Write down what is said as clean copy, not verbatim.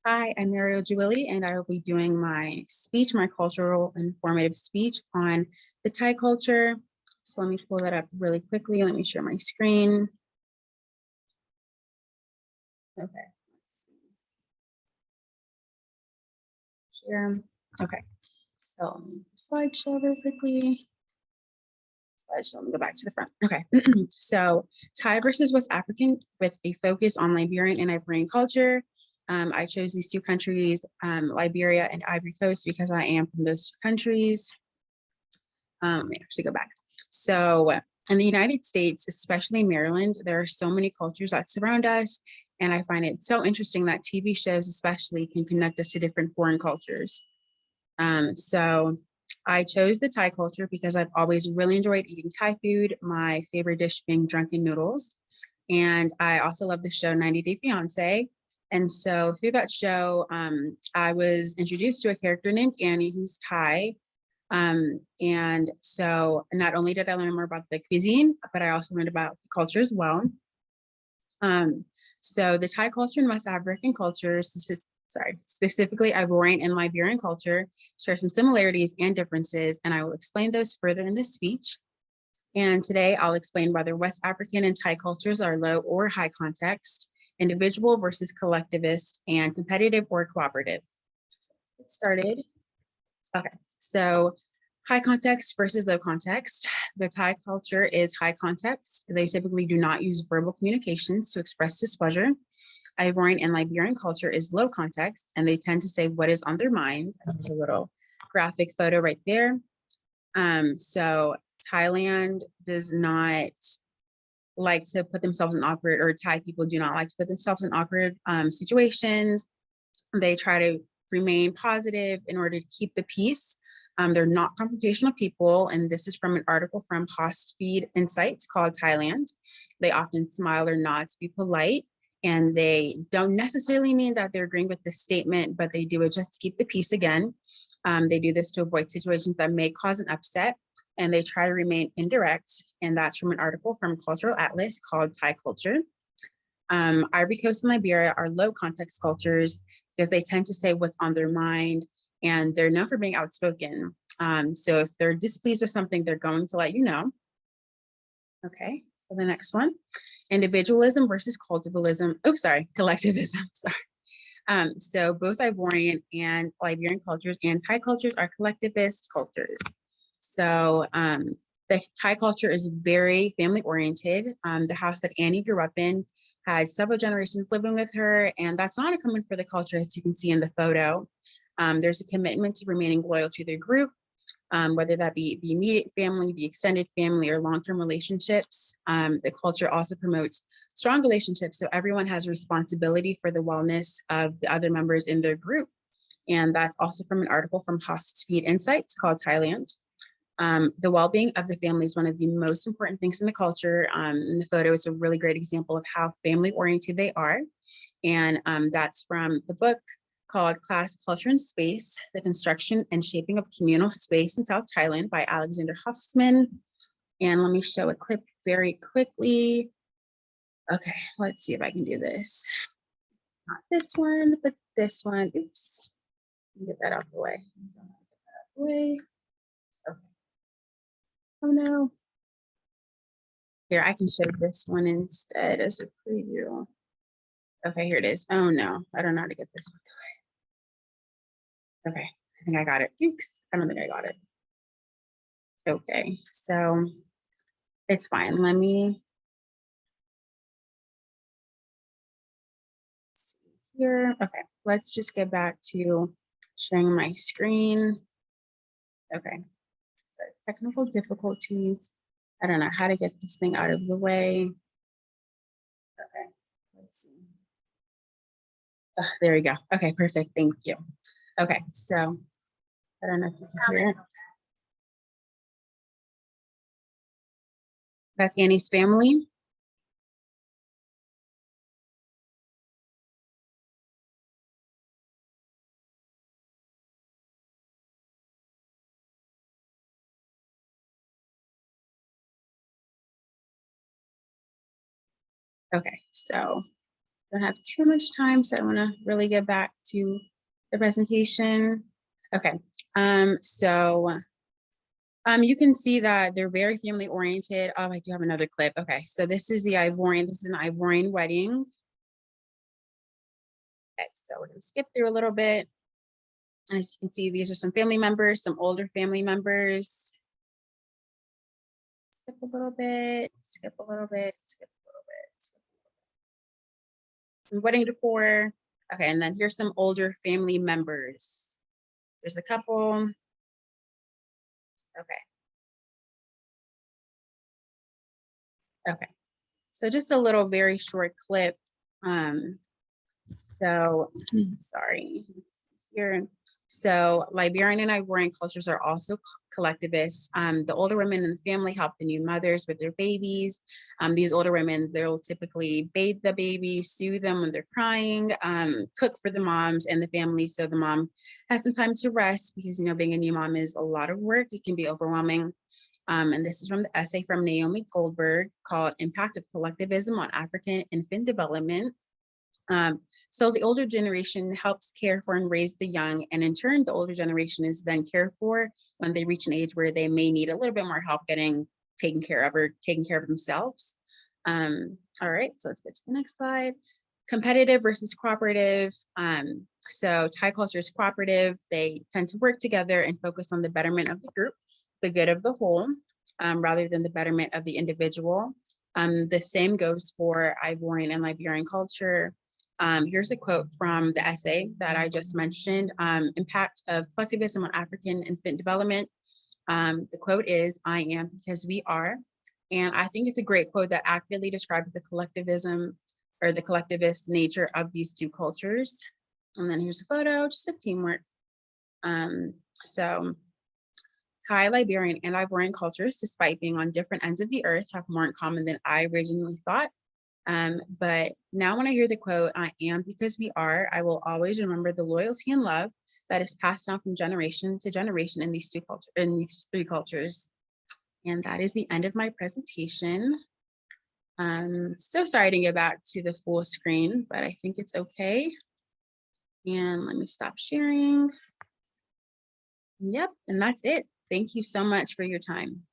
Hi, I'm Mariel Juwili, and I will be doing my cultural informative speech on the Thai culture. So let me pull that up really quickly. Let me share my screen. Okay, let's see. Share. Okay, so slideshow very quickly. Slideshow, let me go back to the front. Okay, so Thai versus West African with a focus on Liberian and Ivorian culture. I chose these two countries, Liberia and Ivory Coast, because I am from those two countries. Let me actually go back. So in the United States, especially Maryland, there are so many cultures that surround us. And I find it so interesting that TV shows especially can connect us to different foreign cultures. So I chose the Thai culture because I've always really enjoyed eating Thai food, my favorite dish being drunken noodles. And I also love the show 90 Day Fiance. And so through that show, I was introduced to a character named Annie who's Thai. And so not only did I learn more about the cuisine, but I also learned about the culture as well. So the Thai culture and West African cultures, specifically Ivorian and Liberian culture, share some similarities and differences, and I will explain those further in this speech. And today I'll explain whether West African and Thai cultures are low or high context, individual versus collectivist, and competitive or cooperative. So let's get started. Okay, so high context versus low context. The Thai culture is high context. They typically do not use verbal communications to express displeasure. Ivorian and Liberian culture is low context, and they tend to say what is on their mind. There's a little graphic photo right there. So Thailand does not like to put themselves in awkward, or Thai people do not like to put themselves in awkward situations. They try to remain positive in order to keep the peace. They're not confrontational people, and this is from an article from Feed Insights called Thailand. They often smile or nod to be polite, and they don't necessarily mean that they're agreeing with the statement, but they do it just to keep the peace again. They do this to avoid situations that may cause an upset, and they try to remain indirect, and that's from an article from Cultural Atlas called Thai Culture. Ivory Coast and Liberia are low context cultures because they tend to say what's on their mind, and they're known for being outspoken. So if they're displeased with something, they're going to let you know. Okay, so the next one, individualism versus collectivism. Sorry. So both Ivorian and Liberian cultures and Thai cultures are collectivist cultures. So the Thai culture is very family oriented. The house that Annie grew up in had several generations living with her, and that's not uncommon for the culture, as you can see in the photo. There's a commitment to remaining loyal to their group, whether that be the immediate family, the extended family, or long-term relationships. The culture also promotes strong relationships, so everyone has a responsibility for the wellness of the other members in their group. And that's also from an article from Feed Insights called Thailand. The well-being of the family is one of the most important things in the culture. In the photo, it's a really great example of how family-oriented they are. And that's from the book called Class, Culture, and Space, The Construction and Shaping of Communal Space in South Thailand by Alexander Huffman. And let me show a clip very quickly. Okay, let's see if I can do this. Not this one, but this one. Oops, get that out of the way. Okay. Oh no. Here, I can show this one instead as a preview. Okay, here it is. Oh no, I don't know how to get this one. Okay, I think I got it. Oops, I don't think I got it. Okay, so it's fine. Let me see here. Okay, let's just get back to sharing my screen. Okay, so technical difficulties. I don't know how to get this thing out of the way. Okay, let's see. There we go. Okay, perfect. Thank you. Okay, so I don't know if you can hear it. That's Annie's family. Okay, so Don't have too much time, so I want to really get back to the presentation. Okay, you can see that they're very family oriented. Oh, I do have another clip. Okay, so this is the Ivorian. This is an Ivorian wedding. Okay, so we're gonna skip through a little bit. And as you can see, these are some family members, some older family members. Skip a little bit, skip a little bit, skip a little bit. Some wedding decor. Okay, and then here's some older family members. There's a couple. Okay. Okay. So just a little very short clip. Sorry, here. So Liberian and Ivorian cultures are also collectivists. The older women in the family help the new mothers with their babies. These older women, they'll typically bathe the babies, soothe them when they're crying, cook for the moms and the family so the mom has some time to rest because, being a new mom is a lot of work. It can be overwhelming. And this is from the essay from Naomi Goldberg called Impact of Collectivism on African Infant Development. So the older generation helps care for and raise the young, and in turn, the older generation is then cared for when they reach an age where they may need a little bit more help getting taken care of or taking care of themselves. All right, so let's get to the next slide. Competitive versus cooperative. So Thai culture is cooperative. They tend to work together and focus on the betterment of the group, the good of the whole, rather than the betterment of the individual. The same goes for Ivorian and Liberian culture. Here's a quote from the essay that I just mentioned, Impact of Collectivism on African Infant Development. The quote is, "I am because we are." And I think it's a great quote that accurately describes the collectivism or the collectivist nature of these two cultures. And then here's a photo, just of teamwork. So Thai, Liberian, and Ivorian cultures, despite being on different ends of the earth, have more in common than I originally thought. But now when I hear the quote, "I am because we are," I will always remember the loyalty and love that is passed down from generation to generation in these three cultures. And that is the end of my presentation. So sorry I didn't get back to the full screen, but I think it's okay. And let me stop sharing. Yep, and that's it. Thank you so much for your time.